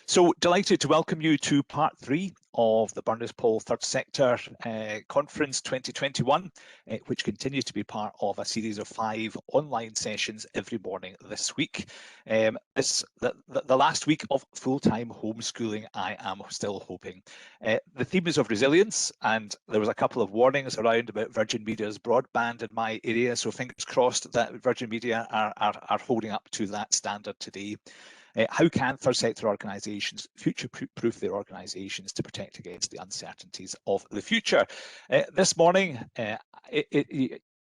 So delighted to welcome you to part 3 of the Burness Paull Third Sector Conference 2021, which continues to be part of a series of 5 online sessions every morning this week. It's the last week of full-time homeschooling, I am still hoping. The theme is of resilience, and there was a couple of warnings around about Virgin Media's broadband in my area, so fingers crossed that Virgin Media are holding up to that standard today. How can third sector organisations future-proof their organisations to protect against the uncertainties of the future? This morning,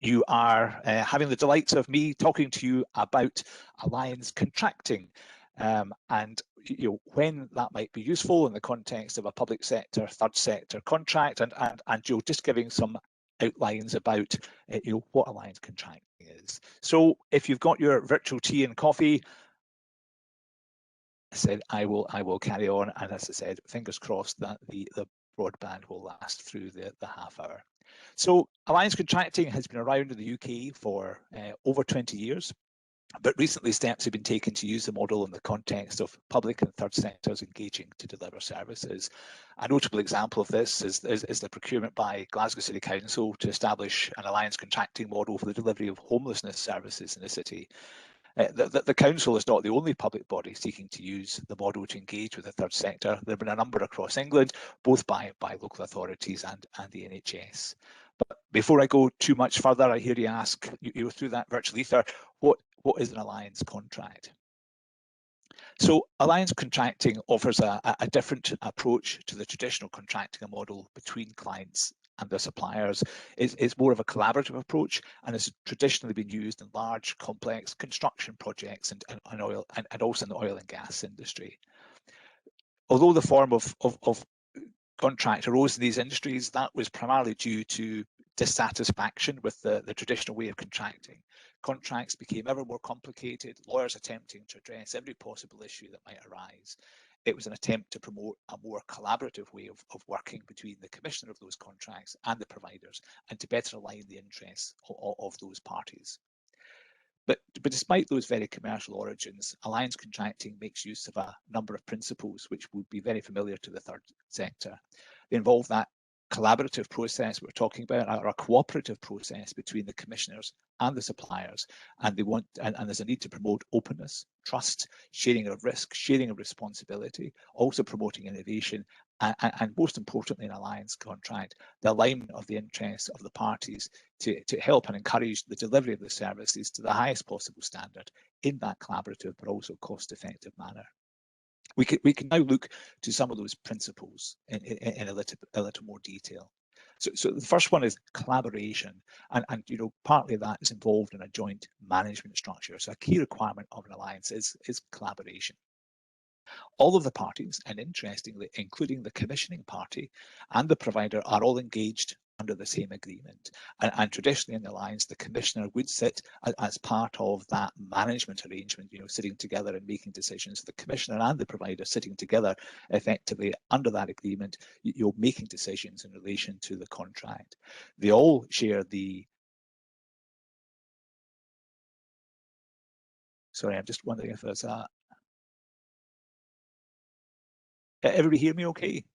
you are having the delight of me talking to you about alliance contracting and when that might be useful in the context of a public sector, third sector contract, and just giving some outlines about what alliance contracting is. So if you've got your virtual tea and coffee, I said I will carry on, and as I said, fingers crossed that the broadband will last through the half hour. So alliance contracting has been around in the UK for over 20 years, but recently steps have been taken to use the model in the context of public and third sectors engaging to deliver services. A notable example of this is the procurement by Glasgow City Council to establish an alliance contracting model for the delivery of homelessness services in the city. The council is not the only public body seeking to use the model to engage with the third sector. There have been a number across England, both by local authorities and the NHS. But before I go too much further, I hear you ask, through that virtual ether, what is an alliance contract? So alliance contracting offers a different approach to the traditional contracting model between clients and their suppliers. It's more of a collaborative approach, and has traditionally been used in large, complex construction projects and also in the oil and gas industry. Although the form of contract arose in these industries, that was primarily due to dissatisfaction with the traditional way of contracting. Contracts became ever more complicated, lawyers attempting to address every possible issue that might arise. It was an attempt to promote a more collaborative way of working between the commissioner of those contracts and the providers, and to better align the interests of those parties. But despite those very commercial origins, alliance contracting makes use of a number of principles which would be very familiar to the third sector. They involve that collaborative process we're talking about, or a cooperative process between the commissioners and the suppliers, and there's a need to promote openness, trust, sharing of risk, sharing of responsibility, also promoting innovation, and most importantly in alliance contract, the alignment of the interests of the parties to help and encourage the delivery of the services to the highest possible standard in that collaborative but also cost-effective manner. We can now look to some of those principles in a little more detail. So the first one is collaboration, and partly that is involved in a joint management structure. So a key requirement of an alliance is collaboration. All of the parties, and interestingly, including the commissioning party and the provider, are all engaged under the same agreement. And traditionally in the alliance, the commissioner would sit as part of that management arrangement, sitting together and making decisions. The commissioner and the provider sitting together effectively under that agreement, making decisions in relation to the contract. They all share the... Sorry, I'm just wondering if there's a... Everybody hear me okay?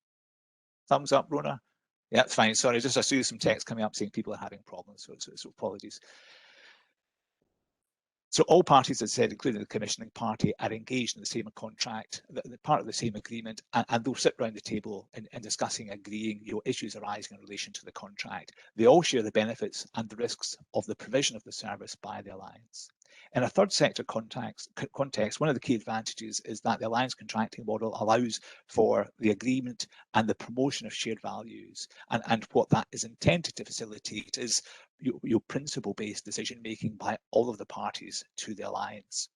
Thumbs up, Rona? Yeah, it's fine. Sorry, I see some text coming up saying people are having problems, so apologies. So all parties, as I said, including the commissioning party, are engaged in the same contract, the part of the same agreement, and they'll sit around the table and discussing, agreeing, issues arising in relation to the contract. They all share the benefits and the risks of the provision of the service by the alliance. In a third sector context, one of the key advantages is that the alliance contracting model allows for the agreement and the promotion of shared values. And what that is intended to facilitate is your principle-based decision-making by all of the parties to the alliance.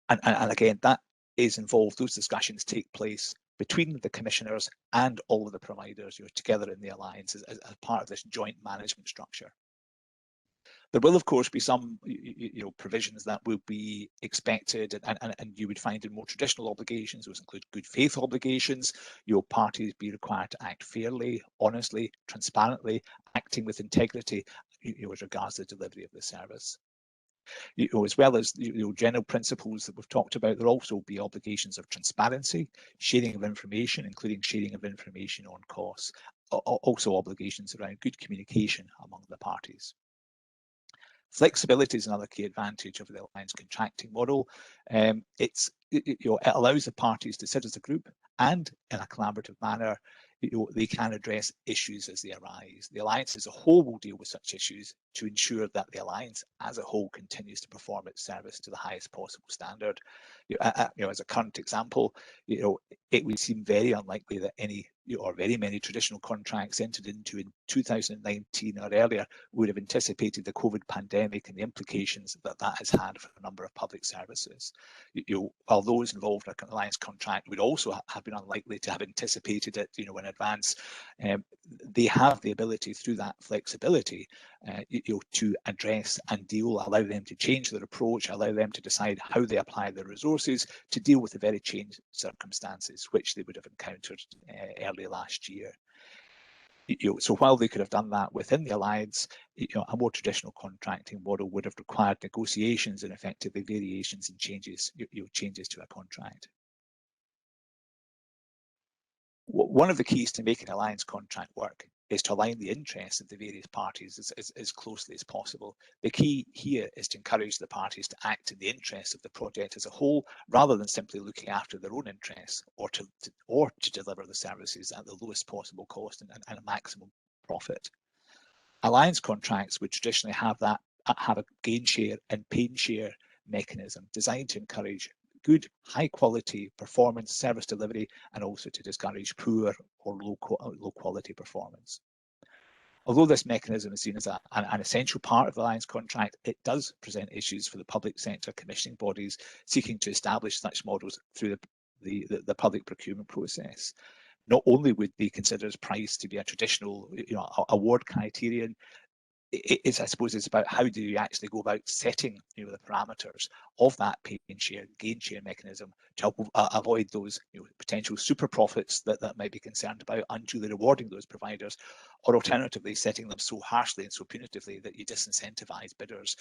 And again, that is involved, those discussions take place between the commissioners and all of the providers, together in the alliance as part of this joint management structure. There will, of course, be some provisions that will be expected, and you would find in more traditional obligations. Those include good faith obligations. Your parties be required to act fairly, honestly, transparently, acting with integrity with regards to the delivery of the service. As well as general principles that we've talked about, there will also be obligations of transparency, sharing of information, including sharing of information on costs, also obligations around good communication among the parties. Flexibility is another key advantage of the alliance contracting model. It allows the parties to sit as a group and in a collaborative manner, they can address issues as they arise. The alliance as a whole will deal with such issues to ensure that the alliance as a whole continues to perform its service to the highest possible standard. As a current example, it would seem very unlikely that any or very many traditional contracts entered into in 2019 or earlier would have anticipated the COVID pandemic and the implications that that has had for a number of public services. While those involved in an alliance contract would also have been unlikely to have anticipated it, in advance, they have the ability through that flexibility, to address and deal, allow them to change their approach, allow them to decide how they apply their resources to deal with the very changed circumstances which they would have encountered early last year. So while they could have done that within the alliance, a more traditional contracting model would have required negotiations and effectively variations and changes, changes to a contract. One of the keys to making an alliance contract work is to align the interests of the various parties as closely as possible. The key here is to encourage the parties to act in the interests of the project as a whole, rather than simply looking after their own interests, or to deliver the services at the lowest possible cost and a maximum profit. Alliance contracts would traditionally have a gain share and pain share mechanism designed to encourage good, high quality performance, service delivery, and also to discourage poor or low quality performance. Although this mechanism is seen as an essential part of the alliance contract, it does present issues for the public sector commissioning bodies seeking to establish such models through the public procurement process. Not only would they consider price to be a traditional award criterion, I suppose it's about how do you actually go about setting the parameters of that pain share, gain share mechanism to help avoid those potential super profits that might be concerned about, unduly rewarding those providers, or alternatively setting them so harshly and so punitively that you disincentivize bidders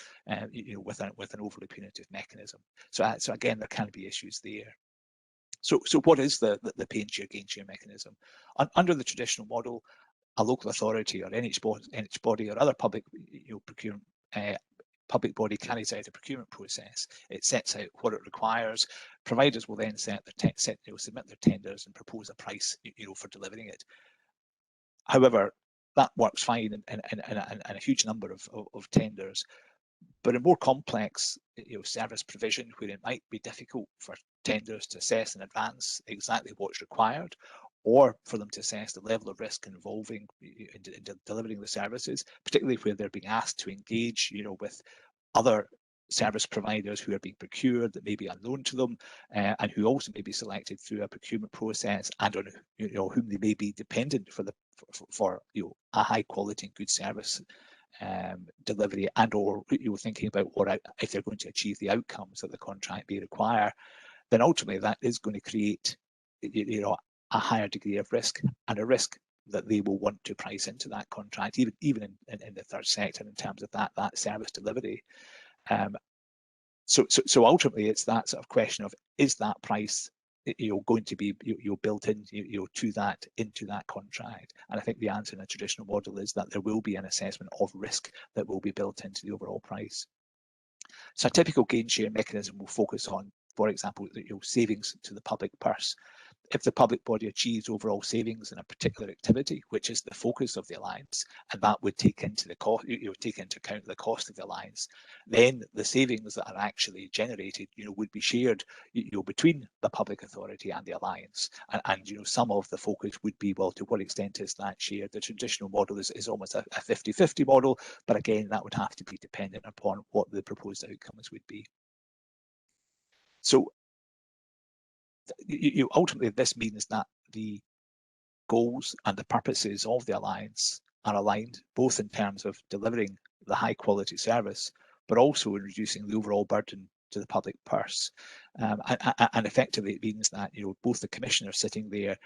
with an overly punitive mechanism. So again, there can be issues there. So what is the pain share, gain share mechanism? Under the traditional model, a local authority or NH body or other public procurement public body carries out a procurement process. It sets out what it requires. Providers will then submit their tenders and propose a price for delivering it. However, that works fine in a huge number of tenders. But in more complex service provision, where it might be difficult for tenders to assess in advance exactly what's required, or for them to assess the level of risk involving in delivering the services, particularly where they're being asked to engage with other service providers who are being procured that may be unknown to them, and who also may be selected through a procurement process, and on whom they may be dependent for a high quality and good service delivery, and or thinking about if they're going to achieve the outcomes that the contract may require, then ultimately that is going to create a higher degree of risk, and a risk that they will want to price into that contract, even in the third sector, in terms of that service delivery. So ultimately, it's that sort of question of, is that price going to be built in into that contract? And I think the answer in a traditional model is that there will be an assessment of risk that will be built into the overall price. So a typical gain share mechanism will focus on, for example, savings to the public purse. If the public body achieves overall savings in a particular activity, which is the focus of the alliance, and that would take into account the cost of the alliance, then the savings that are actually generated, would be shared, between the public authority and the alliance. And some of the focus would be, well, to what extent is that shared? The traditional model is almost a 50-50 model, but again, that would have to be dependent upon what the proposed outcomes would be. So ultimately, this means that the goals and the purposes of the alliance are aligned, both in terms of delivering the high quality service, but also in reducing the overall burden to the public purse. And effectively, it means that both the commissioners sitting there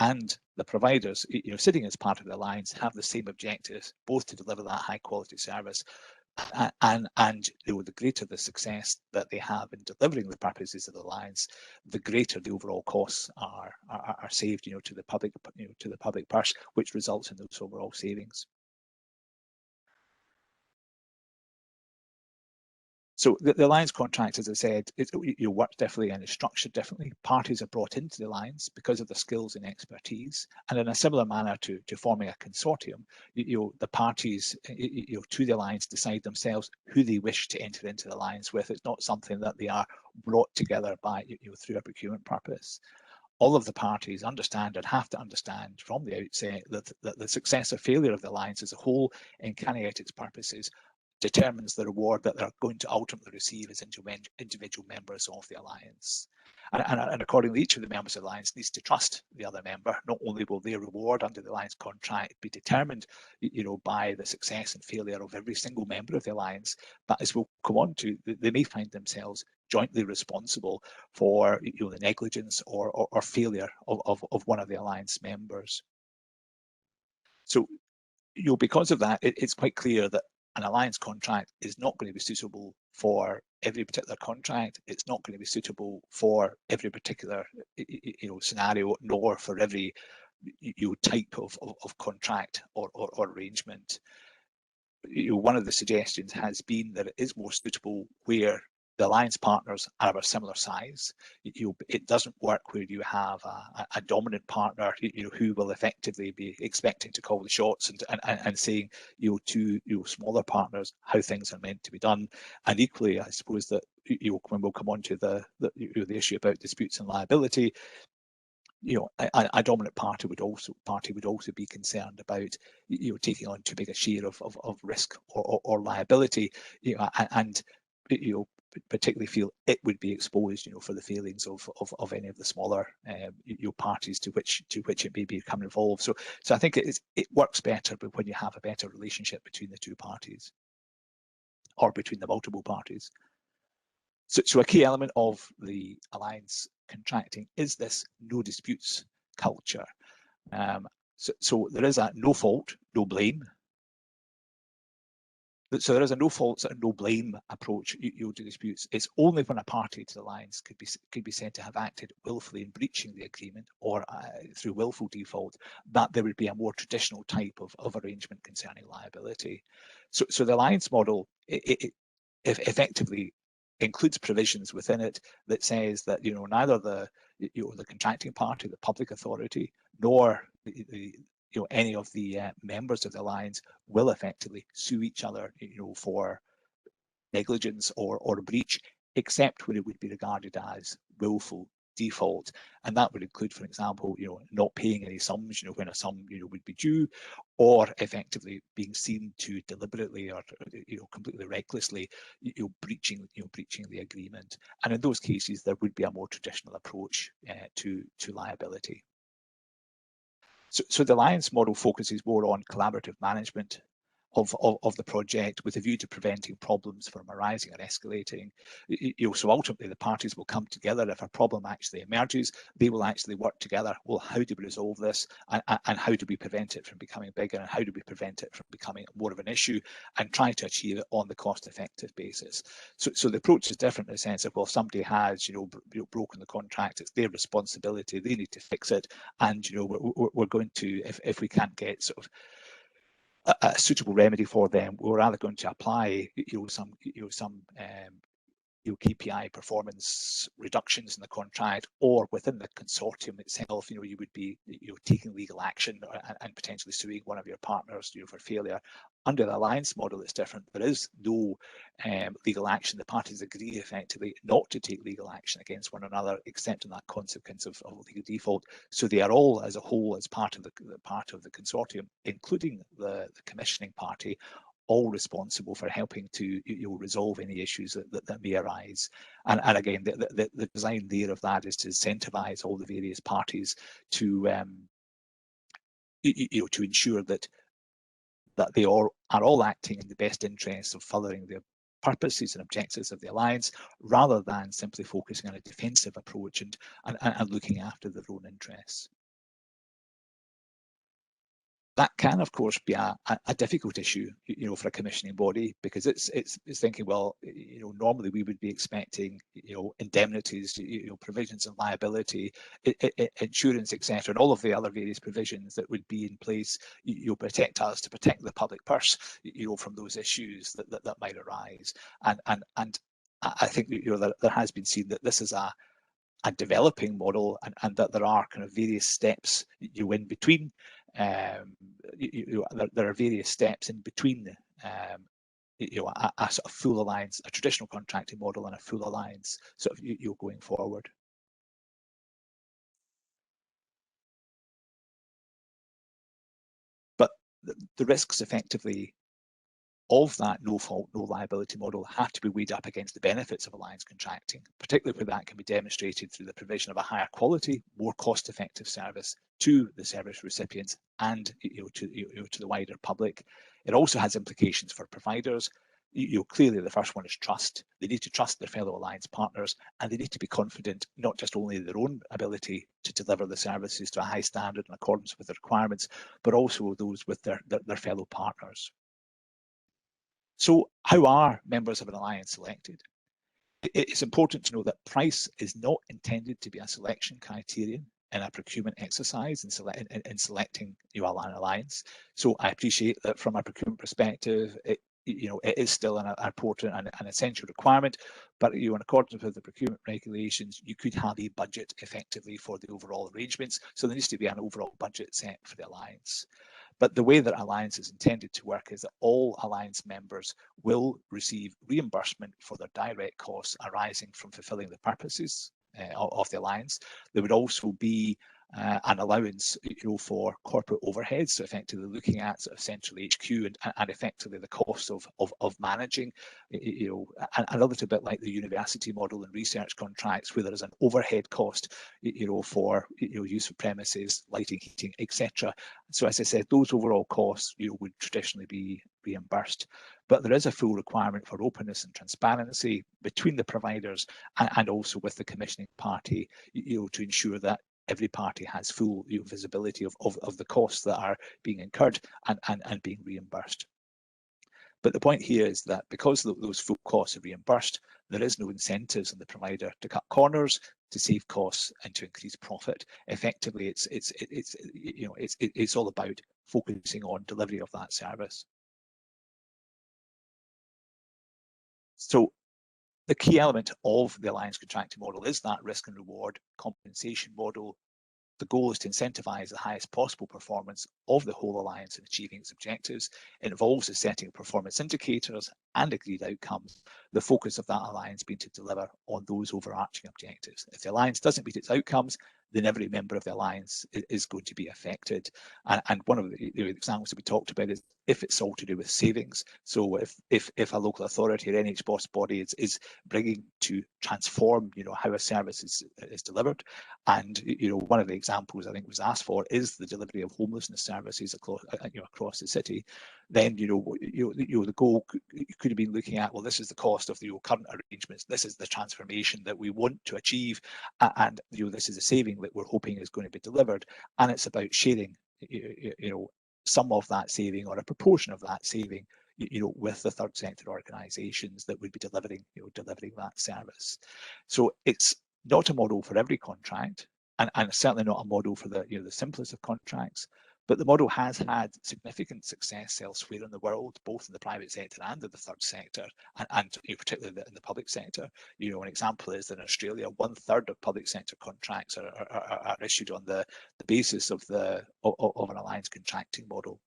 and the providers sitting as part of the alliance have the same objectives, both to deliver that high quality service, And the greater the success that they have in delivering the purposes of the alliance, the greater the overall costs are saved, to the public, to the public purse, which results in those overall savings. So the alliance contract, as I said, works differently and is structured differently. Parties are brought into the alliance because of their skills and expertise, and in a similar manner to forming a consortium, the parties to the alliance decide themselves who they wish to enter into the alliance with. It's not something that they are brought together by through a procurement purpose. All of the parties understand and have to understand from the outset that the success or failure of the alliance as a whole in carrying out its purposes determines the reward that they're going to ultimately receive as individual members of the alliance. And accordingly, each of the members of the alliance needs to trust the other member. Not only will their reward under the alliance contract be determined, by the success and failure of every single member of the alliance, but as we'll come on to, they may find themselves jointly responsible for the negligence or failure of one of the alliance members. So because of that, it's quite clear that an alliance contract is not going to be suitable for every particular contract. It's not going to be suitable for every particular scenario, nor for every type of contract or arrangement. One of the suggestions has been that it is more suitable where the alliance partners are of a similar size. It doesn't work where you have a dominant partner who will effectively be expecting to call the shots and saying to smaller partners how things are meant to be done. And equally, I suppose that when we'll come on to the issue about disputes and liability, a dominant party would also be concerned about taking on too big a share of risk or liability, and particularly feel it would be exposed for the failings of any of the smaller parties to which it may become involved. So I think it works better when you have a better relationship between the two parties or between the multiple parties. So a key element of the alliance contracting is this no disputes culture. So there is a no fault, no blame. So there is a no fault and no blame approach to disputes. It's only when a party to the alliance could be said to have acted willfully in breaching the agreement or through willful default that there would be a more traditional type of arrangement concerning liability. So the alliance model it effectively includes provisions within it that says that neither the contracting party, the public authority, nor any of the members of the alliance will effectively sue each other for negligence or breach, except when it would be regarded as willful default, and that would include, for example, not paying any sums, when a sum would be due, or effectively being seen to deliberately or completely recklessly breaching the agreement. And in those cases, there would be a more traditional approach to liability. So the alliance model focuses more on collaborative management of the project with a view to preventing problems from arising or escalating. So ultimately the parties will come together. If a problem actually emerges, they will actually work together. Well, how do we resolve this, and how do we prevent it from becoming bigger, and how do we prevent it from becoming more of an issue, and try to achieve it on the cost-effective basis. So the approach is different in the sense of, well, if somebody has broken the contract, it's their responsibility. They need to fix it, and we're going to, if we can't get sort of a suitable remedy for them, we're either going to apply some KPI performance reductions in the contract, or within the consortium itself, you would be taking legal action and potentially suing one of your partners for failure. Under the alliance model, it's different. There is no legal action. The parties agree effectively not to take legal action against one another, except in that consequence of legal default. So they are all, as a whole, as part of the consortium, including the commissioning party, all responsible for helping to resolve any issues that may arise. And again, the design there of that is to incentivize all the various parties to to ensure that they are all acting in the best interests of furthering the purposes and objectives of the alliance, rather than simply focusing on a defensive approach and looking after their own interests. That can, of course, be a difficult issue, for a commissioning body, because it's thinking, well, normally we would be expecting, indemnities, provisions and liability, insurance, etc., and all of the other various provisions that would be in place, protect us, to protect the public purse, from those issues that might arise. And I think that there has been seen that this is a developing model, and that there are kind of various steps in between. There are various steps in between a sort of full alliance, a traditional contracting model, and a full alliance sort of going forward. But the risks effectively of that no fault, no liability model have to be weighed up against the benefits of alliance contracting, particularly where that can be demonstrated through the provision of a higher quality, more cost-effective service to the service recipients and to the wider public. It also has implications for providers. Clearly the first one is trust. They need to trust their fellow alliance partners, and they need to be confident not just only in their own ability to deliver the services to a high standard in accordance with the requirements, but also those with their fellow partners. So how are members of an alliance selected? It's important to know that price is not intended to be a selection criterion in a procurement exercise in selecting an alliance. So I appreciate that from a procurement perspective, it is still an important and an essential requirement, but in accordance with the procurement regulations, you could have a budget effectively for the overall arrangements. So there needs to be an overall budget set for the alliance. But the way that Alliance is intended to work is that all Alliance members will receive reimbursement for their direct costs arising from fulfilling the purposes of the Alliance. There would also be an allowance, for corporate overheads, so effectively looking at sort of central HQ and effectively the cost of managing, and a little bit like the university model and research contracts, where there is an overhead cost, for use of premises, lighting, heating, etc. So as I said, those overall costs, would traditionally be reimbursed. But there is a full requirement for openness and transparency between the providers and also with the commissioning party, to ensure that every party has full visibility of the costs that are being incurred and being reimbursed. But the point here is that because those full costs are reimbursed, there is no incentives on the provider to cut corners, to save costs, and to increase profit. Effectively, it's all about focusing on delivery of that service. So the key element of the alliance contracting model is that risk and reward compensation model. The goal is to incentivise the highest possible performance of the whole alliance in achieving its objectives. It involves the setting of performance indicators and agreed outcomes, the focus of that alliance being to deliver on those overarching objectives. If the alliance doesn't meet its outcomes, then every member of the alliance is going to be affected. And one of the examples that we talked about is if it's all to do with savings. So if a local authority or NHBOS body is bringing to transform, how a service is delivered, and one of the examples I think was asked for is the delivery of homelessness services across the city, then the goal could have been looking at, well, this is the cost of the current arrangements, this is the transformation that we want to achieve, and this is the saving that we're hoping is going to be delivered, and it's about sharing some of that saving or a proportion of that saving with the third sector organisations that would be delivering that service. So it's not a model for every contract, and certainly not a model for the simplest of contracts. But the model has had significant success elsewhere in the world, both in the private sector and in the third sector, and particularly in the public sector. An example is that in Australia, 1/3 of public sector contracts are issued on the basis of an alliance contracting model.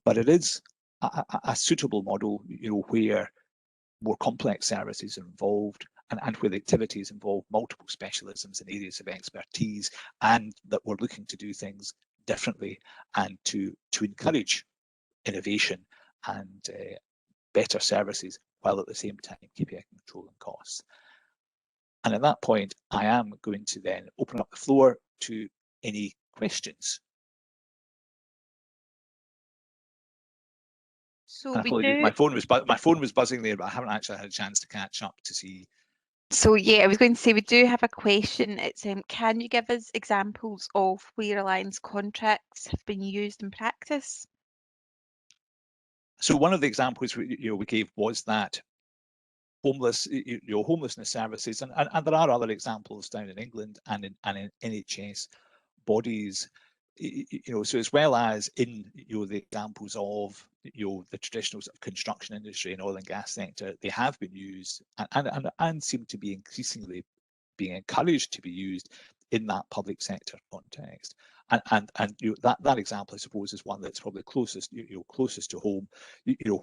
But it is a suitable model, where more complex services are involved, and where the activities involve multiple specialisms and areas of expertise, and that we're looking to do things differently and to encourage innovation and better services, while at the same time keeping a control on costs. And at that point, I am going to then open up the floor to any questions. So my phone was buzzing there, but I haven't actually had a chance to catch up to see So yeah, I was going to say we do have a question. It's can you give us examples of where alliance contracts have been used in practice? So one of the examples we gave was that homelessness services, and there are other examples down in England and in NHS bodies, so as well as in the examples of the traditional sort of construction industry and oil and gas sector, they have been used and seem to be increasingly being encouraged to be used in that public sector context. And that example, I suppose, is one that's probably closest closest to home,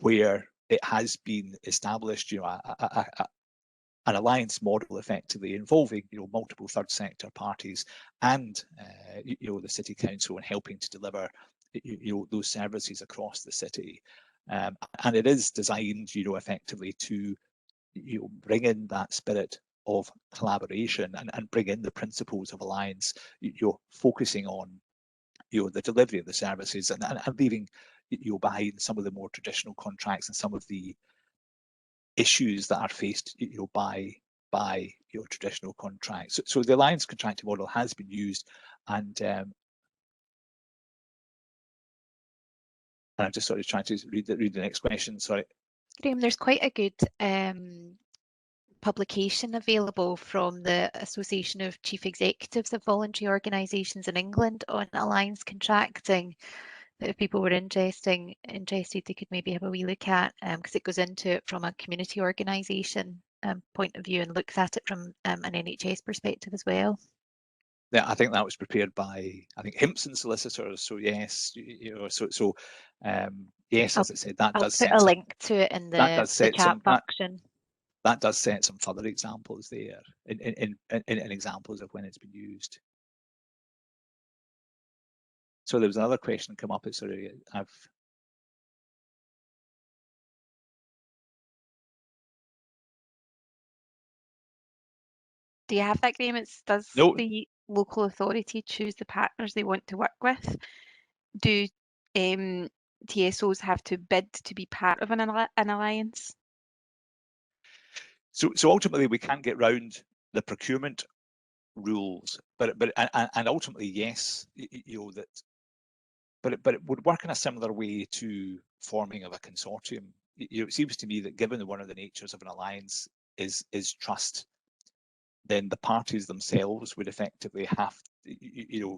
where it has been established, an alliance model effectively involving multiple third sector parties and the city council, and helping to deliver those services across the city. And it is designed effectively to bring in that spirit of collaboration and bring in the principles of alliance, focusing on the delivery of the services, and leaving behind some of the more traditional contracts and some of the issues that are faced by traditional contracts. So the alliance contracting model has been used, and I'm just sort of trying to read the next question. Sorry, Graham, there's quite a good publication available from the Association of Chief Executives of Voluntary Organisations in England on alliance contracting, that if people were interested, they could maybe have a wee look at, because it goes into it from a community organisation point of view and looks at it from an NHS perspective as well. Yeah, I think that was prepared by, I think, Himpson Solicitors. So yes, yes, as I said, that does set a link to it in the chat function. That does set some further examples there in examples of when it's been used. So there was another question come up. It's sort of Do you have that, Graham? Does the local authority choose the partners they want to work with? Do TSOs have to bid to be part of an alliance? So ultimately, we can't get round the procurement rules, but ultimately, yes, but it would work in a similar way to forming of a consortium. It seems to me that given one of the natures of an alliance is trust, then the parties themselves would effectively have,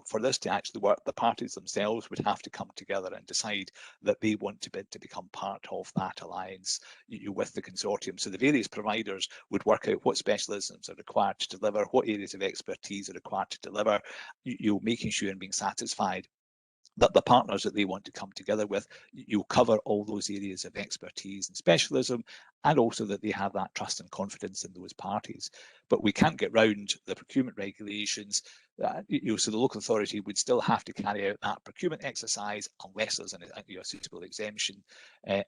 for this to actually work, the parties themselves would have to come together and decide that they want to bid to become part of that alliance with the consortium. So the various providers would work out what specialisms are required to deliver, what areas of expertise are required to deliver, making sure and being satisfied that the partners that they want to come together with, you'll cover all those areas of expertise and specialism, and also that they have that trust and confidence in those parties. But we can't get round the procurement regulations. So the local authority would still have to carry out that procurement exercise unless there's a suitable exemption. And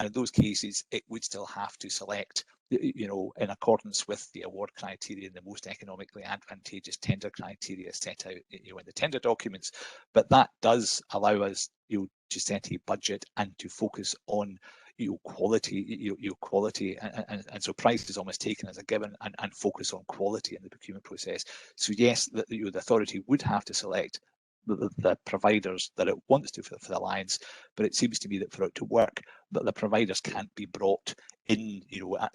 in those cases, it would still have to select, in accordance with the award criteria and the most economically advantageous tender criteria set out in the tender documents. But that does allow us to set a budget and to focus on quality, quality, and so price is almost taken as a given, and focus on quality in the procurement process. So yes, the authority would have to select the providers that it wants to for the alliance, but it seems to me that for it to work, that the providers can't be brought in,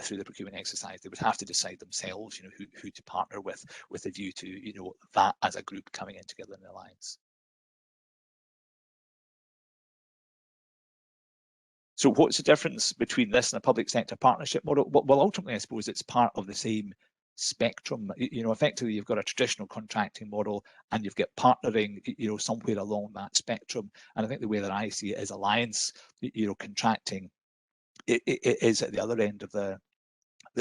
through the procurement exercise. They would have to decide themselves, who to partner with a view to, that as a group coming in together in the alliance. So what's the difference between this and a public sector partnership model? Well, ultimately, I suppose it's part of the same spectrum. Effectively, you've got a traditional contracting model and you've got partnering, somewhere along that spectrum. And I think the way that I see it is alliance, contracting, it is at the other end of the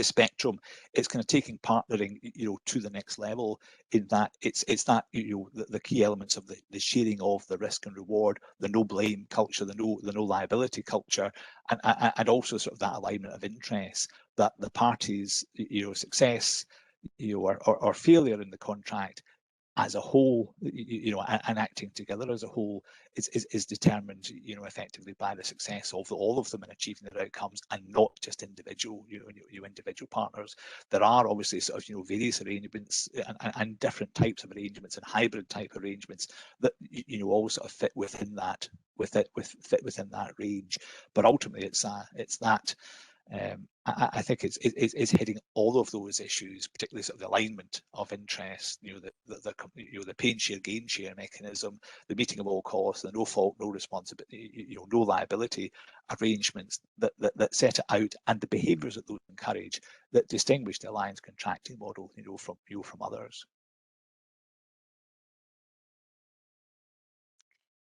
spectrum. It's kind of taking partnering, to the next level, in that it's that, the key elements of the sharing of the risk and reward, the no blame culture, the no liability culture, and also sort of that alignment of interests, that the parties, success, or failure in the contract as a whole, and acting together as a whole is determined, effectively by the success of all of them in achieving their outcomes, and not just individual, individual partners. There are obviously sort of, various arrangements and different types of arrangements and hybrid type arrangements that, all sort of fit within that, fit within that range. But ultimately, it's that. I think it's hitting all of those issues, particularly sort of the alignment of interest, the pay and share, gain share mechanism, the meeting of all costs, the no fault, no responsibility, no liability arrangements that set it out, and the behaviours that those encourage that distinguish the alliance contracting model, from others.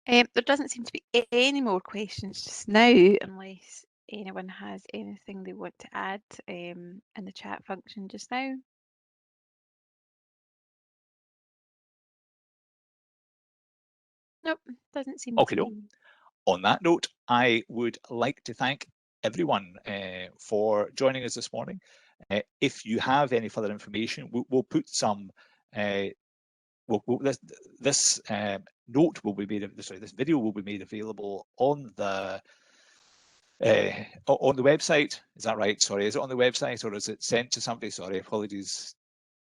There doesn't seem to be any more questions just now, unless anyone has anything they want to add in the chat function just now. Nope, doesn't seem to be. On that note, I would like to thank everyone for joining us this morning. If you have any further information, we'll put some. This note will be made. Sorry, this video will be made available on the website. Is that right? Sorry, is it on the website or is it sent to somebody? Sorry, apologies.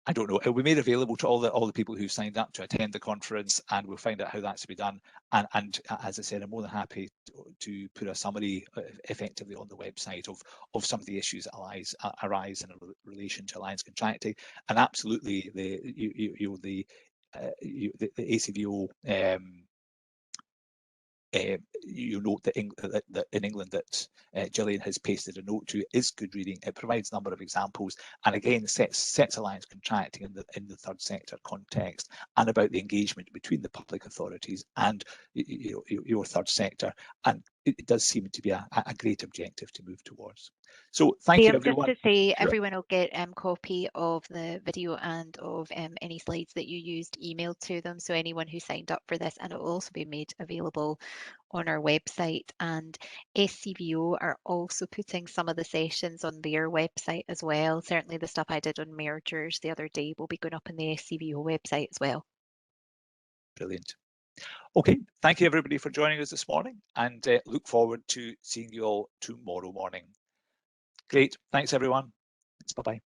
I don't know. It will be made available to all the people who signed up to attend the conference, and we'll find out how that's to be done. And as I said, I'm more than happy to put a summary effectively on the website of some of the issues that arise in relation to alliance contracting, and absolutely the ACVO. You note that in England that Gillian has pasted a note to is good reading. It provides a number of examples, and again sets alliance contracting in the third sector context, and about the engagement between the public authorities and your third sector, and it does seem to be a great objective to move towards. So thank you, everyone. Just to say, sure, everyone will get a copy of the video and of any slides that you used emailed to them. So anyone who signed up for this, and it will also be made available on our website. And SCVO are also putting some of the sessions on their website as well. Certainly the stuff I did on mergers the other day will be going up on the SCVO website as well. Brilliant. Okay, thank you everybody for joining us this morning, and look forward to seeing you all tomorrow morning. Great, thanks everyone. Bye-bye.